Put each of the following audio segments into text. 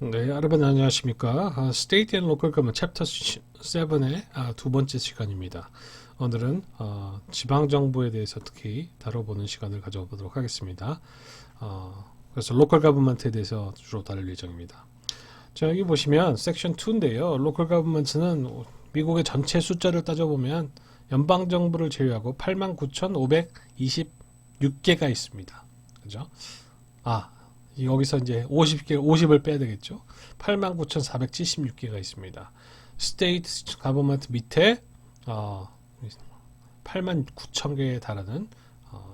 네, 여러분 안녕하십니까? State and Local Government Chapter 7의 두 번째 시간입니다. 오늘은 지방정부에 대해서 특히 다뤄보는 시간을 가져보도록 하겠습니다. 그래서 Local Government에 대해서 주로 다룰 예정입니다. 자, 여기 보시면 섹션 2인데요. Local Government는 미국의 전체 숫자를 따져보면 연방정부를 제외하고 89,526개가 있습니다. 그죠? 여기서 이제 50을 빼야 되겠죠. 89,476개가 있습니다. State Government 밑에 89,000개에 달하는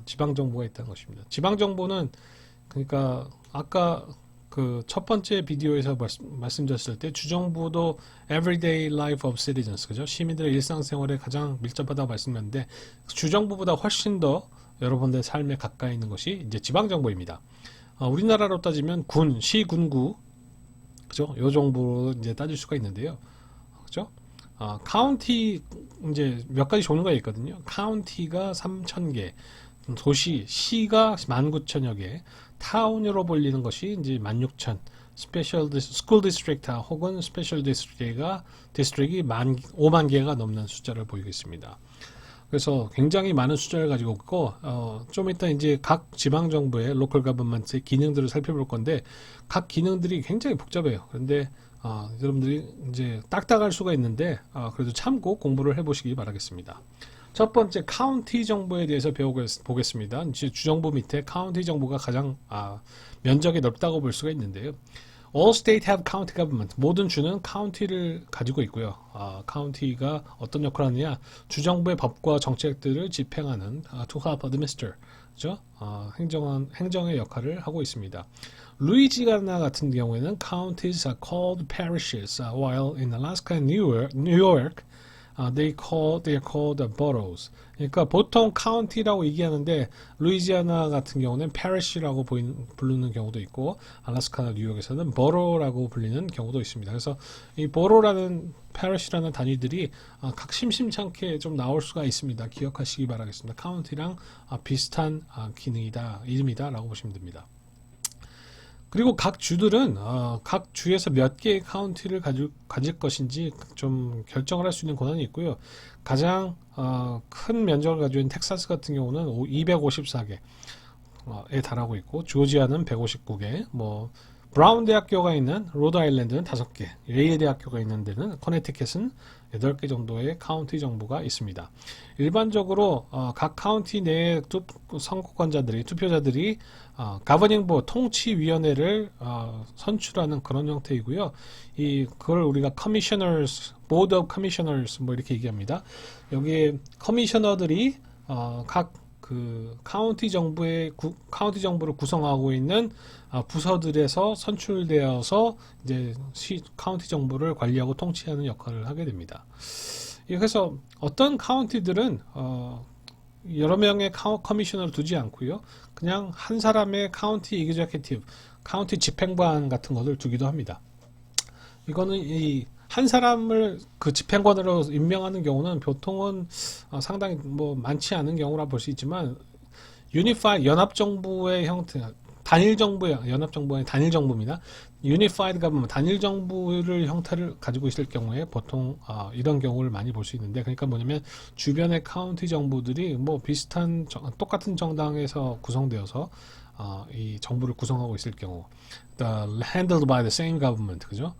지방정부가 있다는 것입니다. 지방정부는 그러니까 아까 그 첫 번째 비디오에서 말씀드렸을 때 주정부도 everyday life of citizens, 그죠? 시민들의 일상생활에 가장 밀접하다고 말씀드렸는데 주정부보다 훨씬 더 여러분들의 삶에 가까이 있는 것이 이제 지방정부입니다. 우리나라로 따지면 군, 시, 군구, 그죠? 요 정도로 이제 따질 수가 있는데요. 그죠? 카운티, 이제 몇 가지 종류가 있거든요. 카운티가 3,000개, 도시, 시가 19,000여 개, 타운으로 불리는 것이 이제 16,000, 스페셜 스쿨 디스트릭트 혹은 스페셜 디스트릭이 5만 개가 넘는 숫자를 보이고 있습니다. 그래서 굉장히 많은 숫자를 가지고 있고, 좀 이따 이제 각 지방정부의 로컬 가버먼트의 기능들을 살펴볼 건데, 각 기능들이 굉장히 복잡해요. 그런데, 여러분들이 이제 딱딱할 수가 있는데, 그래도 참고 공부를 해보시기 바라겠습니다. 첫 번째, 카운티 정부에 대해서 배워보겠습니다. 이제 주정부 밑에 카운티 정부가 가장, 면적이 넓다고 볼 수가 있는데요. All states have county government. 모든 주는 카운티를 가지고 있고요. 카운티가 어떤 역할을 하느냐? 주정부의 법과 정책들을 집행하는 to help administer, 그죠? 행정의 역할을 하고 있습니다. 루이지아나 같은 경우에는 counties are called parishes, while in Alaska and New York, they are called boroughs. 그러니까 보통 카운티라고 얘기하는데 루이지아나 같은 경우는 parish라고 부르는 경우도 있고 알래스카나 뉴욕에서는 borough라고 불리는 경우도 있습니다. 그래서 이 borough라는 parish라는 단위들이 각 심심찮게 좀 나올 수가 있습니다. 기억하시기 바라겠습니다. 카운티랑 비슷한 이름이다라고 보시면 됩니다. 그리고 각 주들은 각 주에서 몇 개의 카운티를 가질 것인지 좀 결정을 할 수 있는 권한이 있고요. 가장 큰 면적을 가지고 있는 텍사스 같은 경우는 254개에 달하고 있고 조지아는 159개, 브라운 대학교가 있는 로드 아일랜드는 5개, 예일 대학교가 있는 데는 커네티켓은 8개 정도의 카운티 정부가 있습니다. 일반적으로 각 카운티 내의 투표자들이 가버닝 보드, 통치위원회를 선출하는 그런 형태이고요. 그걸 우리가 커미셔너스, 보드 오브 커미셔너스 이렇게 얘기합니다. 여기에 커미셔너들이 각 그 카운티 정부를 구성하고 있는 부서들에서 선출되어서 이제 카운티 정부를 관리하고 통치하는 역할을 하게 됩니다. 그래서 어떤 카운티들은 여러 명의 커미셔너를 두지 않고요, 그냥 한 사람의 카운티 이그제큐티브, 카운티 집행관 같은 것을 두기도 합니다. 이거는 한 사람을 그 집행관으로 임명하는 경우는 보통은 상당히 많지 않은 경우라 볼 수 있지만 연합정부의 형태, 연합정부의 단일정부입니다. 유니파이드 가버먼트, 단일정부를 형태를 가지고 있을 경우에 보통 이런 경우를 많이 볼 수 있는데, 그러니까 뭐냐면 주변의 카운티 정부들이 비슷한 똑같은 정당에서 구성되어서 이 정부를 구성하고 있을 경우, handled by the same government, 그죠?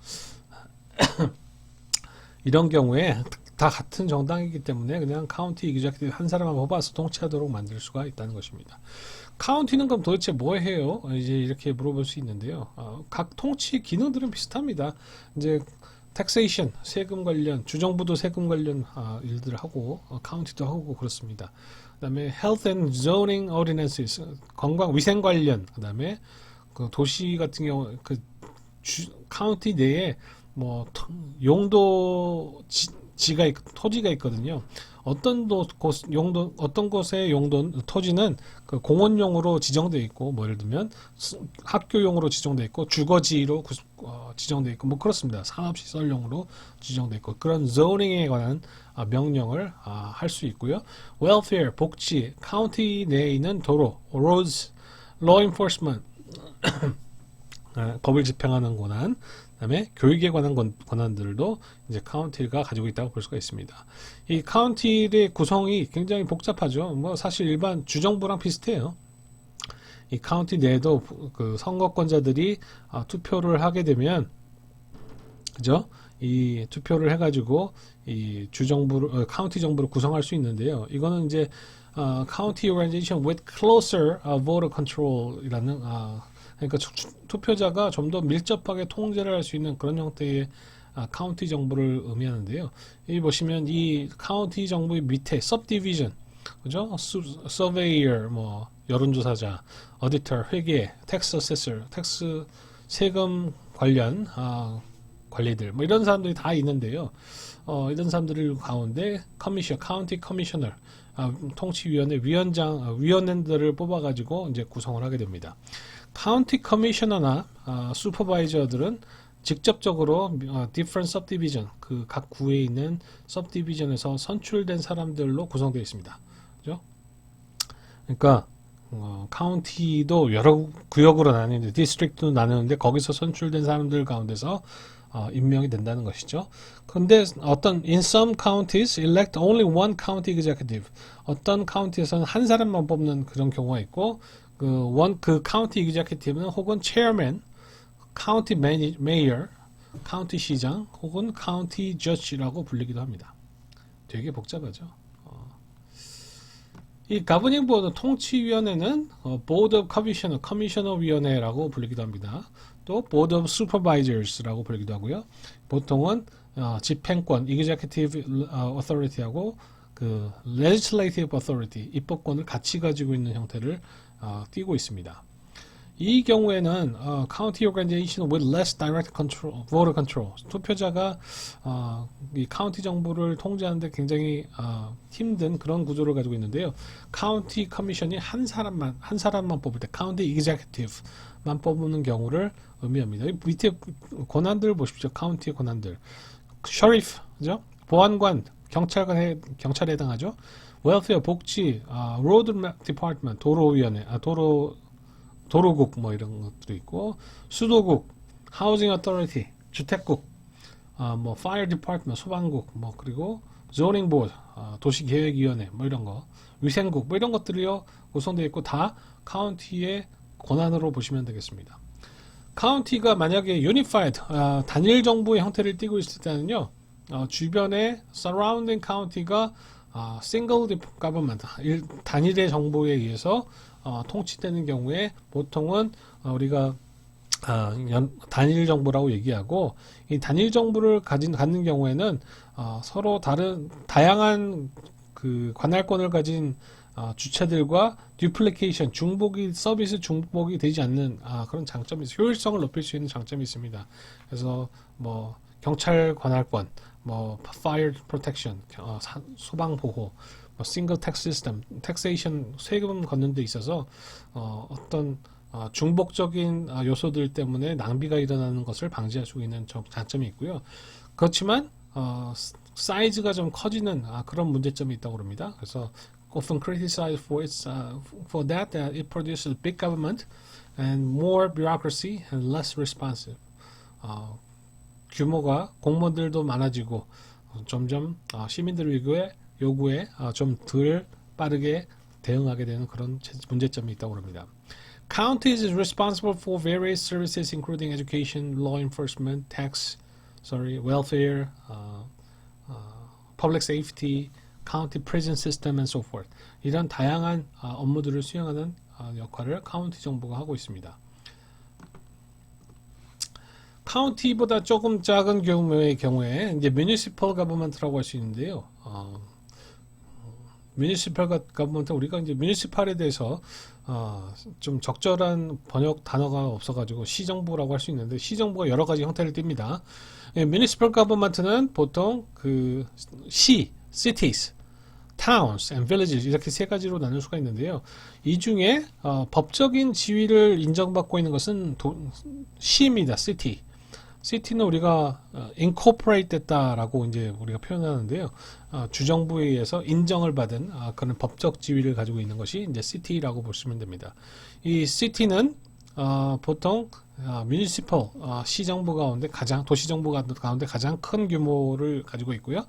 이런 경우에 다 같은 정당이기 때문에 그냥 카운티 이그제큐티브 한 사람만 뽑아서 통치하도록 만들 수가 있다는 것입니다. 카운티는 그럼 도대체 뭐 해요? 이제 이렇게 물어볼 수 있는데요. 각 통치 기능들은 비슷합니다. 이제 taxation, 세금 관련, 주정부도 세금 관련 일들을 하고 카운티도 하고 그렇습니다. 그다음에 health and zoning ordinances, 건강 위생 관련, 그다음에 그 도시 같은 경우 그 카운티 내에 토지가 있거든요. 어떤 곳의 토지는 그 공원용으로 지정되어 있고, 예를 들면 학교용으로 지정되어 있고, 주거지로 지정되어 있고, 그렇습니다. 산업시설용으로 지정되어 있고, 그런 zoning 관한 명령을 할 수 있고요. welfare, 복지, 카운티 내에 있는 도로, roads, law enforcement, 법을 집행하는 권한, 그다음에 교육에 관한 권한들도 이제 카운티가 가지고 있다고 볼 수가 있습니다. 이 카운티의 구성이 굉장히 복잡하죠. 뭐 사실 일반 주정부랑 비슷해요. 이 카운티 내에도 그 선거권자들이 투표를 하게 되면, 그죠? 이 투표를 해가지고 이 주정부를 카운티 정부를 구성할 수 있는데요. 이거는 이제 County Organization with Closer Voter Control이라는 그러니까 투표자가 좀 더 밀접하게 통제를 할 수 있는 그런 형태의 카운티 정부를 의미하는데요. 여기 보시면 이 카운티 정부의 밑에 subdivision, 그죠? Surveyor, 뭐 여론조사자, Auditor, 회계, Tax Assessor, 텍스 세금 관련 관리들, 뭐 이런 사람들이 다 있는데요. 이런 사람들 가운데 커미셔, 카운티 커미셔너, 통치위원회 위원들을 뽑아가지고 이제 구성을 하게 됩니다. 카운티 커미셔너나 슈퍼바이저들은 직접적으로 different subdivision, 그 각 구에 있는 subdivision에서 선출된 사람들로 구성되어 있습니다. 그죠? 그러니까 카운티도 여러 구역으로 나뉘는데 디스트릭트도 나누는데 거기서 선출된 사람들 가운데서 임명이 된다는 것이죠. 그런데 in some counties elect only one county executive. 어떤 카운티에서는 한 사람만 뽑는 그런 경우가 있고 그 카운티 executive는 혹은 chairman, county mayor, 카운티 시장 혹은 county judge라고 불리기도 합니다. 되게 복잡하죠. 이 가버닝 보드 통치위원회는 board of commissioner, 커미셔너 위원회라고 불리기도 합니다. 또 board of supervisors라고 불리기도 하고요. 보통은 집행권, executive authority하고 그 legislative authority, 입법권을 같이 가지고 있는 형태를 띠고 있습니다. 이 경우에는 county organization with less direct control, voter control, 투표자가 이 카운티 정부를 통제하는데 굉장히 힘든 그런 구조를 가지고 있는데요. 카운티 커미션이 한 사람만 뽑을 때 county executive만 뽑는 경우를 의미합니다. 밑에 권한들 보십시오. 카운티의 권한들. sheriff, 그죠? 보안관, 경찰에 해당하죠. welfare, 복지, road department, 도로위원회, 도로국 뭐 이런 것들이 있고, 수도국, housing authority, 주택국, 뭐 fire department, 소방국, 뭐 그리고 zoning board, 도시계획위원회, 뭐 이런 거, 위생국, 뭐 이런 것들이요 구성되어 있고 다 카운티의 권한으로 보시면 되겠습니다. 카운티가 만약에 unified, 단일 정부의 형태를 띠고 있을 때는요, 주변의 surrounding county가 single government, 단일의 정부에 의해서 통치되는 경우에 보통은 우리가 단일 정부라고 얘기하고, 이 단일 정부를 갖는 경우에는 서로 다양한 그 관할권을 가진 주체들과 duplication, 서비스 중복이 되지 않는 그런 장점이 있어요. 효율성을 높일 수 있는 장점이 있습니다. 그래서 뭐 경찰 관할권, 뭐 fire protection, 소방 보호, 싱글 텍스 시스템, 텍세이션, 세금 걷는 데 있어서 어떤 중복적인 요소들 때문에 낭비가 일어나는 것을 방지할 수 있는 장점이 있고요. 그렇지만 사이즈가 좀 커지는 그런 문제점이 있다고 합니다. 그래서 often criticized for that it produces big government and more bureaucracy and less responsive. 규모가 공무원들도 많아지고 점점 시민들 요구에 좀 덜 빠르게 대응하게 되는 그런 문제점이 있다고 합니다. Counties is responsible for various services including education, law enforcement, welfare, public safety, county prison system and so forth. 이런 다양한 업무들을 수행하는 역할을 카운티 정부가 하고 있습니다. 카운티보다 조금 작은 경우에 이제 municipal government라고 할 수 있는데요. municipal government, 우리가 이제 municipal에 대해서 좀 적절한 번역 단어가 없어가지고 시정부라고 할 수 있는데, 시정부가 여러 가지 형태를 띱니다. municipal government는 보통 그 cities, towns and villages 이렇게 세 가지로 나눌 수가 있는데요. 이 중에 법적인 지위를 인정받고 있는 것은 시입니다. city는 우리가 incorporate 됐다라고 이제 우리가 표현하는데요. 주정부에 의해서 인정을 받은 그런 법적 지위를 가지고 있는 것이 이제 city라고 보시면 됩니다. 이 city는 보통 municipal 시정부 가운데 도시정부 가운데 가장 큰 규모를 가지고 있고요.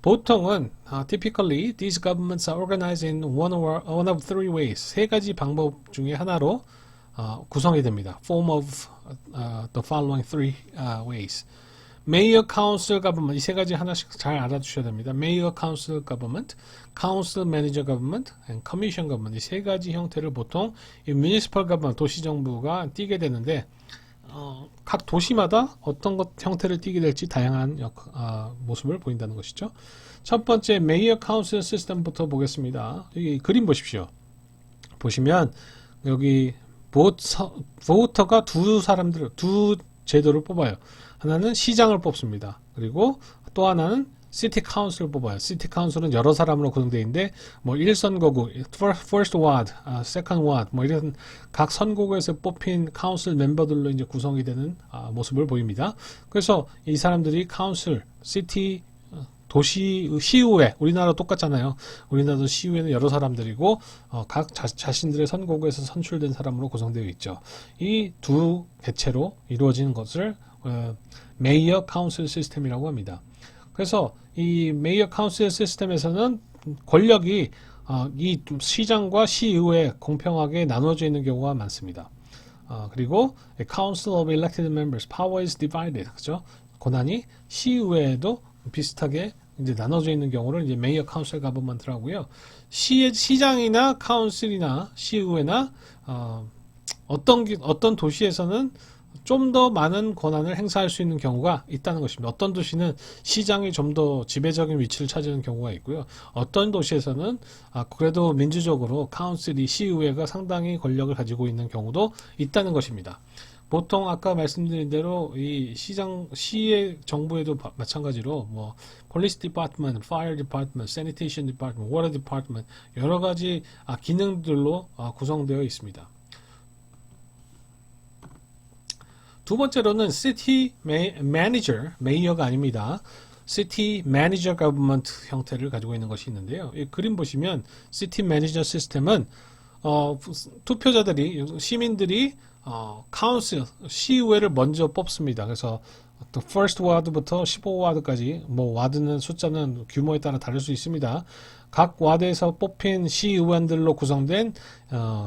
보통은 typically these governments are organized in one of three ways. 세 가지 방법 중에 하나로 구성이 됩니다. Form of the following three ways. Mayor, Council, Government 이 세 가지 하나씩 잘 알아두셔야 됩니다. Mayor, Council, Government, Council, Manager, Government, and Commission Government 이 세 가지 형태를 보통 이 Municipal Government 도시정부가 띠게 되는데 각 도시마다 어떤 것 형태를 띠게 될지 다양한 모습을 보인다는 것이죠. 첫 번째 Mayor, Council 시스템부터 보겠습니다. 여기 그림 보십시오. 보시면 여기 보터가 두 제도를 뽑아요. 하나는 시장을 뽑습니다. 그리고 또 하나는 시티 카운슬을 뽑아요. 시티 카운슬은 여러 사람으로 구성되어 있는데 뭐 1선거구, first ward, second ward 뭐 이런 각 선거구에서 뽑힌 카운슬 멤버들로 이제 구성이 되는 모습을 보입니다. 그래서 이 사람들이 카운슬, 시티 시의회, 우리나라 똑같잖아요. 우리나라도 시의회는 여러 사람들이고 각 자신들의 선거구에서 선출된 사람으로 구성되어 있죠. 이 두 개체로 이루어지는 것을 메이어 카운슬 시스템이라고 합니다. 그래서 이 메이어 카운슬 시스템에서는 권력이 이 시장과 시의회에 공평하게 나눠져 있는 경우가 많습니다. 그리고 Council of Elected Members, Power is divided. 그죠? 권한이 시의회에도 비슷하게 이제 나눠져 있는 경우를 이제 메이어 카운슬 가버먼트라고요. 시장이나 카운슬이나 시의회나 어떤 도시에서는 좀 더 많은 권한을 행사할 수 있는 경우가 있다는 것입니다. 어떤 도시는 시장이 좀 더 지배적인 위치를 차지하는 경우가 있고요. 어떤 도시에서는 그래도 민주적으로 카운슬이 시의회가 상당히 권력을 가지고 있는 경우도 있다는 것입니다. 보통 아까 말씀드린 대로 이 시의 정부에도 마찬가지로 뭐 police department, fire department, sanitation department, water department 여러 가지 기능들로 구성되어 있습니다. 두 번째로는 city manager, 메이어가 아닙니다. city manager government 형태를 가지고 있는 것이 있는데요. 이 그림 보시면 city manager 시스템은 투표자들이 시민들이 카운슬 시의회를 먼저 뽑습니다. 그래서 first ward부터 15와드까지 뭐 와드는 숫자는 규모에 따라 다를 수 있습니다. 각 와드에서 뽑힌 시의원들로 구성된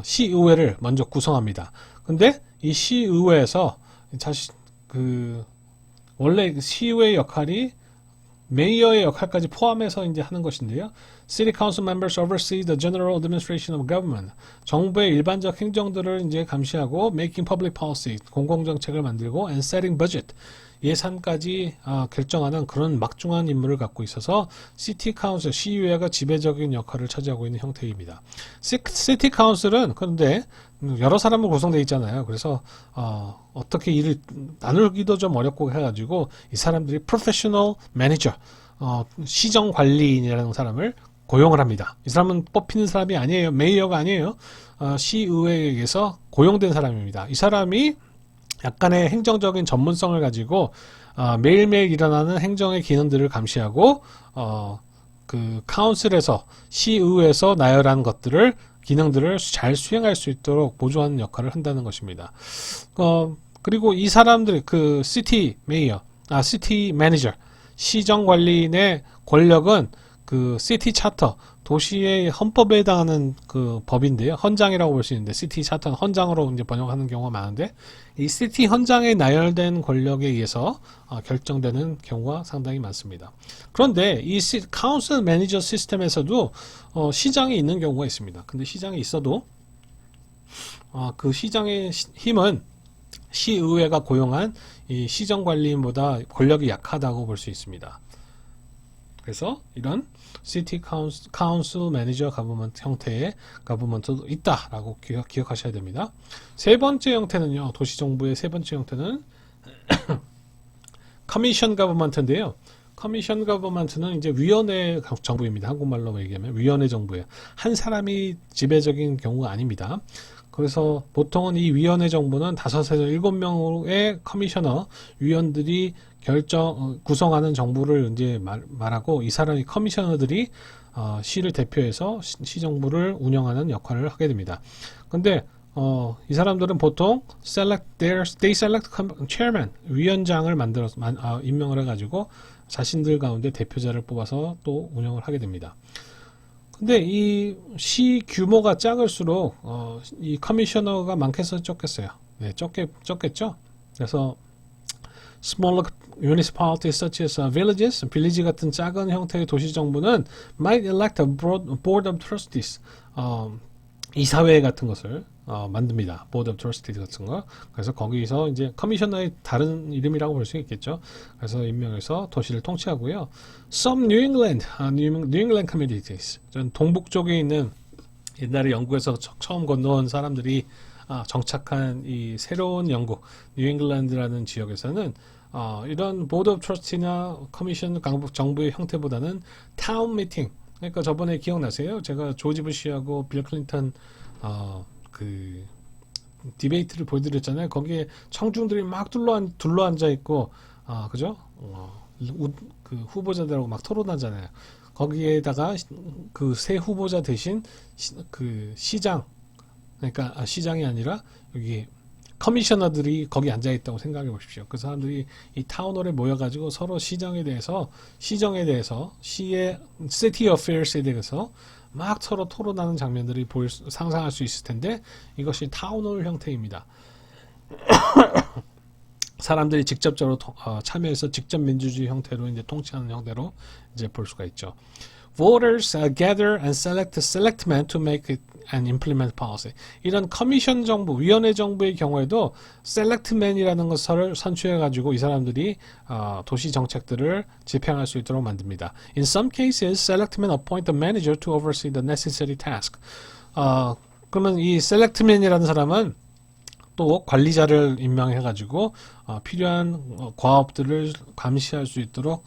시의회를 먼저 구성합니다. 근데 이 시의회에서 원래 시의회의 역할이 메이어의 역할까지 포함해서 이제 하는 것인데요. City Council members oversee the general administration of government. 정부의 일반적 행정들을 이제 감시하고 making public policy, 공공정책을 만들고 and setting budget, 예산까지 결정하는 그런 막중한 임무를 갖고 있어서 시티 카운슬, 시의회가 지배적인 역할을 차지하고 있는 형태입니다. 시티 카운슬은 그런데 여러 사람으로 구성되어 있잖아요. 그래서 어떻게 일을 나누기도 좀 어렵고 해가지고 이 사람들이 프로페셔널 매니저, 시정 관리인이라는 사람을 고용을 합니다. 이 사람은 뽑히는 사람이 아니에요. 메이어가 아니에요. 시의회에게서 고용된 사람입니다. 이 사람이 약간의 행정적인 전문성을 가지고 매일매일 일어나는 행정의 기능들을 감시하고 그 카운슬에서 시의회에서 나열한 기능들을 잘 수행할 수 있도록 보조하는 역할을 한다는 것입니다. 그리고 이 사람들 그 시티 매니저, 시정 관리인의 권력은 그 시티 차터, 도시의 헌법에 해당하는 그 법인데요. 헌장이라고 볼 수 있는데 시티 차터는 헌장으로 이제 번역하는 경우가 많은데 이 시티 헌장에 나열된 권력에 의해서 결정되는 경우가 상당히 많습니다. 그런데 이 카운슬 매니저 시스템에서도 시장이 있는 경우가 있습니다. 근데 시장이 있어도 그 시장의 힘은 시의회가 고용한 이 시정관리인보다 권력이 약하다고 볼 수 있습니다. 그래서 이런 시티 카운슬 매니저 가버먼트 형태의 가버먼트도 있다라고 기억하셔야 됩니다. 세 번째 형태는요. 도시정부의 세 번째 형태는 커미션 가버먼트인데요. 커미션 가버먼트는 이제 위원회 정부입니다. 한국말로 얘기하면 위원회 정부예요. 한 사람이 지배적인 경우가 아닙니다. 그래서 보통은 이 위원회 정부는 5에서 7명의 커미셔너 위원들이 구성하는 정부를 이제 말하고 이 사람이 커미셔너들이 시를 대표해서 시정부를 운영하는 역할을 하게 됩니다. 근데 이 사람들은 보통 they select chairman, 위원장을 만들어서 임명을 해가지고 자신들 가운데 대표자를 뽑아서 또 운영을 하게 됩니다. 근데 이 시 규모가 작을수록 이 커미셔너가 많겠어요, 적겠어요? 네, 적겠죠. 그래서 smaller municipalities such as villages, 빌리지 같은 작은 형태의 도시 정부는 might elect a board of trustees, 이사회 같은 것을 만듭니다. board of trustees 같은 거. 그래서 거기서 이제 커미셔너의 다른 이름이라고 볼 수 있겠죠. 그래서 임명해서 도시를 통치하고요. Some New England communities, 전 동북 쪽에 있는 옛날에 영국에서 처음 건너온 사람들이 정착한 이 새로운 영국 뉴잉글랜드라는 지역에서는 이런 보드 오브 트러스티나 커미션 강북 정부의 형태보다는 타운 미팅, 그러니까 저번에 기억나세요? 제가 조지 부시하고 빌 클린턴 그 디베이트를 보여드렸잖아요. 거기에 청중들이 막 둘러 앉아 있고 그죠? 그 후보자들하고 막 토론하잖아요. 거기에다가 그 새 후보자 대신 그 시장, 그러니까 시장이 아니라 여기 커미셔너들이 거기 앉아 있다고 생각해 보십시오. 그 사람들이 이 타운홀에 모여가지고 서로 시정에 대해서 시의 city affairs에 대해서 막 서로 토론하는 장면들이 상상할 수 있을 텐데 이것이 타운홀 형태입니다. 사람들이 직접적으로 참여해서 직접 민주주의 형태로 이제 통치하는 형태로 이제 볼 수가 있죠. Voters gather and select selectmen to make it and implement policy. 이런 커미션 정부, 위원회 정부의 경우에도 selectmen이라는 것을 선출해가지고 이 사람들이 도시 정책들을 집행할 수 있도록 만듭니다. In some cases, selectmen appoint a manager to oversee the necessary task. 그러면 이 selectmen이라는 사람은 또 관리자를 임명해가지고 필요한 과업들을 감시할 수 있도록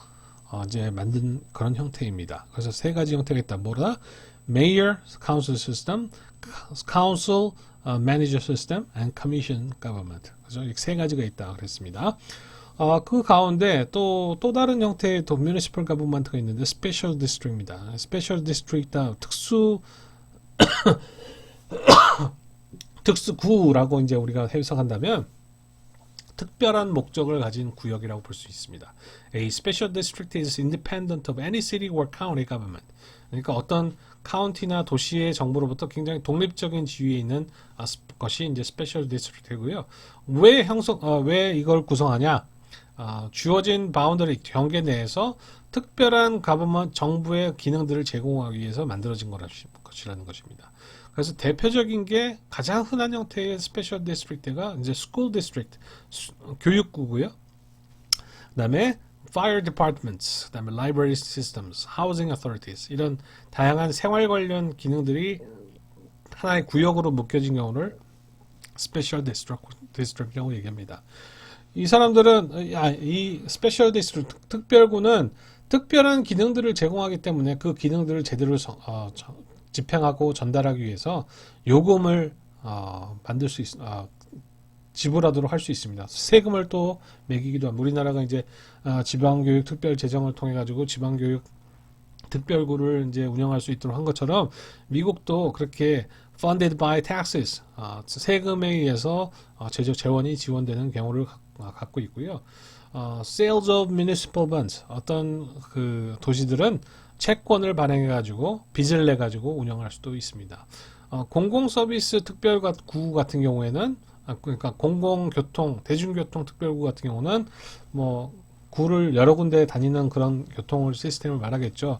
이제 만든 그런 형태입니다. 그래서 세 가지 형태가 있다. 뭐다? Mayor Council System, Council Manager System, and Commission Government. 그래서 이 세 가지가 있다 그랬습니다. 그 가운데 또 다른 형태의 Municipal Government가 있는데 Special District입니다. Special District, 특수구라고 이제 우리가 해석한다면 특별한 목적을 가진 구역이라고 볼 수 있습니다. A special district is independent of any city or county government. 그러니까 어떤 카운티나 도시의 정부로부터 굉장히 독립적인 지위에 있는 것이 이제 special district이고요. 왜 이걸 구성하냐? 주어진 바운더리 경계 내에서 특별한 정부의 기능들을 제공하기 위해서 만들어진 것이라는 것입니다. 그래서 대표적인 게 가장 흔한 형태의 스페셜 디스트릭트가 이제 스쿨 디스트릭트, 교육구고요. 그다음에 fire departments, 그다음에 library systems, housing authorities 이런 다양한 생활 관련 기능들이 하나의 구역으로 묶여진 경우를 스페셜 디스트릭트라고 얘기합니다. 이 사람들은 이 스페셜 디스트릭트 특별구는 특별한 기능들을 제공하기 때문에 그 기능들을 제대로 집행하고 전달하기 위해서 요금을 지불하도록 할 수 있습니다. 세금을 또 매기기도 합니다. 우리나라가 이제 지방교육 특별 재정을 통해 가지고 지방교육 특별구를 이제 운영할 수 있도록 한 것처럼 미국도 그렇게 funded by taxes, 세금에 의해서 재원이 지원되는 경우를 갖고 있고요. Sales of municipal bonds, 어떤 그 도시들은 채권을 발행해 가지고 빚을 내 가지고 운영할 수도 있습니다. 공공 서비스 특별구 같은 경우에는 그러니까 공공교통, 대중교통 특별구 같은 경우는 뭐 구를 여러 군데 다니는 그런 교통을 시스템을 말하겠죠.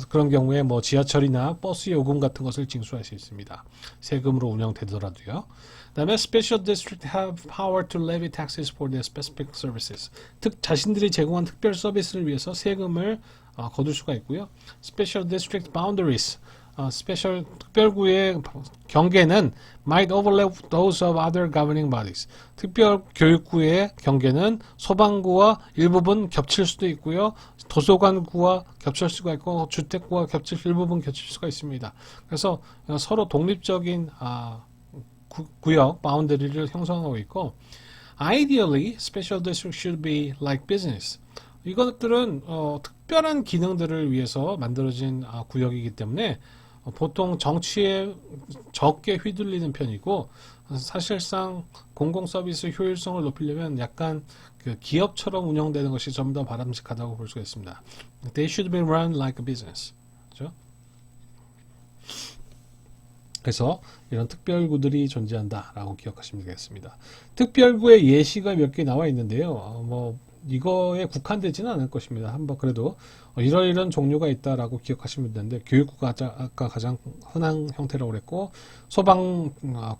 그런 경우에 뭐 지하철이나 버스 요금 같은 것을 징수할 수 있습니다. 세금으로 운영되더라도요. 그다음에 special district have power to levy taxes for their specific services. 자신들이 제공한 특별 서비스를 위해서 세금을 거둘 수가 있고요. Special district boundaries, 스페셜 특별구의 경계는 might overlap those of other governing bodies. 특별 교육구의 경계는 소방구와 일부분 겹칠 수도 있고요. 도서관구와 겹칠 수가 있고 주택구와 일부분 겹칠 수가 있습니다. 그래서 서로 독립적인 구역, 바운더리를 형성하고 있고 ideally, special district should be like business. 이것들은 특별한 기능들을 위해서 만들어진 구역이기 때문에 보통 정치에 적게 휘둘리는 편이고 사실상 공공 서비스 효율성을 높이려면 약간 그 기업처럼 운영되는 것이 좀 더 바람직하다고 볼 수가 있습니다. They should be run like a business. 그렇죠? 그래서 이런 특별구들이 존재한다라고 기억하시면 되겠습니다. 특별구의 예시가 몇 개 나와 있는데요. 뭐 이거에 국한되지는 않을 것입니다. 한번 그래도 이런 종류가 있다라고 기억하시면 되는데 교육구가 아까 가장 흔한 형태라고 그랬고 소방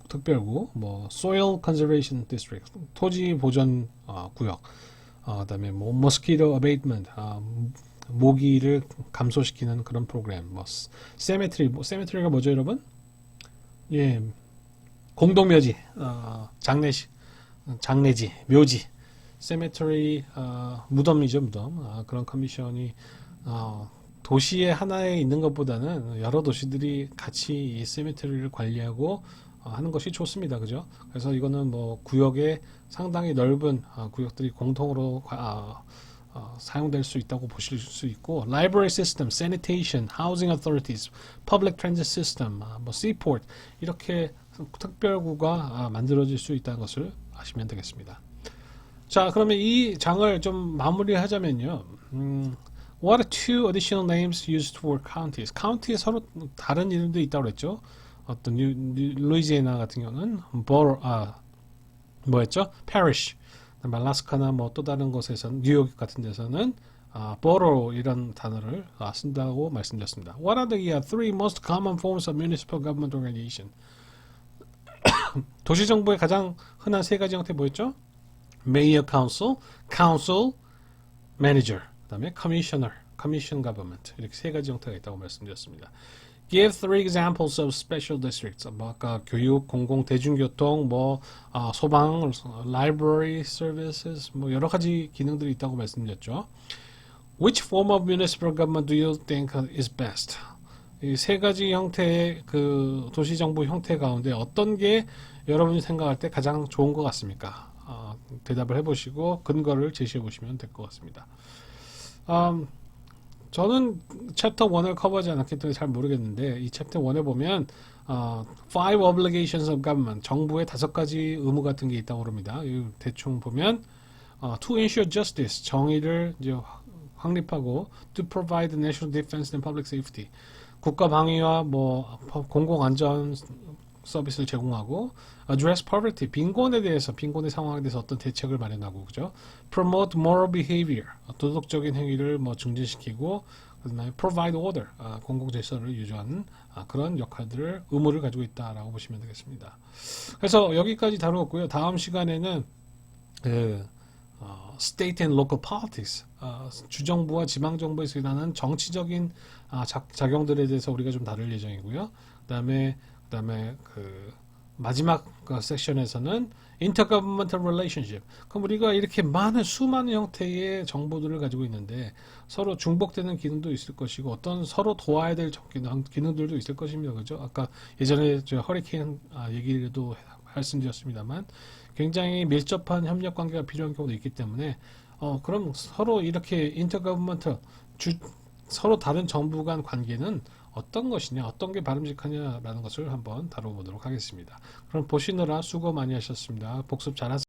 특별구, 뭐 soil conservation district 토지 보전 구역, 그다음에 뭐 mosquito abatement 모기를 감소시키는 그런 프로그램, 뭐 cemetery가 뭐죠, 여러분? 예, 공동묘지, 장례지, 묘지. 세메터리 무덤이죠, 무덤. 그런 커미션이 도시에 하나에 있는 것보다는 여러 도시들이 같이 이 세메터리를 관리하고 하는 것이 좋습니다. 그죠? 그래서 이거는 뭐 구역에 상당히 넓은 구역들이 공통으로 사용될 수 있다고 보실 수 있고, library system, sanitation, housing authorities, public transit system, 뭐 seaport 이렇게 특별구가 만들어질 수 있다는 것을 아시면 되겠습니다. 자, 그러면 이 장을 좀 마무리하자면요. What are two additional names used for counties? 카운티에 서로 다른 이름도 있다고 그랬죠. 어떤 루이지애나 같은 경우는 뭐였죠? parish. 알래스카나 뭐 또 다른 곳에서는 뉴욕 같은 데서는 borough 이런 단어를 쓴다고 말씀드렸습니다. What are the three most common forms of municipal government organization? 도시정부의 가장 흔한 세 가지 형태 뭐였죠? Mayor Council, Council, Manager, 그 다음에 Commissioner, Commission Government 이렇게 세 가지 형태가 있다고 말씀드렸습니다. Give three examples of special districts. 뭐 아까 교육, 공공, 대중교통, 뭐 소방, library services, 뭐 여러 가지 기능들이 있다고 말씀드렸죠. Which form of municipal government do you think is best? 이 세 가지 형태의 그 도시정부 형태 가운데 어떤 게 여러분이 생각할 때 가장 좋은 것 같습니까? 대답을 해보시고 근거를 제시해 보시면 될 것 같습니다. 저는 챕터 1을 커버하지 않았기 때문에 잘 모르겠는데 이 챕터 1에 보면 Five obligations of government 정부의 5가지 의무 같은 게 있다고 합니다. 대충 보면 To ensure justice 정의를 이제 확립하고 To provide national defense and public safety 국가 방위와 뭐 공공 안전 서비스를 제공하고 address poverty 빈곤의 상황에 대해서 어떤 대책을 마련하고 그죠? promote moral behavior 도덕적인 행위를 뭐 증진시키고 그다음에 provide order 공공 질서를 유지하는 그런 역할들을 의무를 가지고 있다라고 보시면 되겠습니다. 그래서 여기까지 다루었고요. 다음 시간에는 state and local politics 주정부와 지방정부에서 일어나는 정치적인 작용들에 대해서 우리가 좀 다룰 예정이고요. 그다음에 그 마지막 섹션에서는 intergovernmental relationship. 그럼 우리가 이렇게 수많은 형태의 정보들을 가지고 있는데 서로 중복되는 기능도 있을 것이고 어떤 서로 도와야 될 기능들도 있을 것입니다. 그죠? 아까 예전에 저 허리케인 얘기도 말씀드렸습니다만 굉장히 밀접한 협력 관계가 필요한 경우도 있기 때문에 그럼 서로 이렇게 intergovernmental 서로 다른 정부 간 관계는 어떤 것이냐, 어떤 게 바람직하냐라는 것을 한번 다뤄보도록 하겠습니다. 그럼 보시느라 수고 많이 하셨습니다. 복습 잘하세요.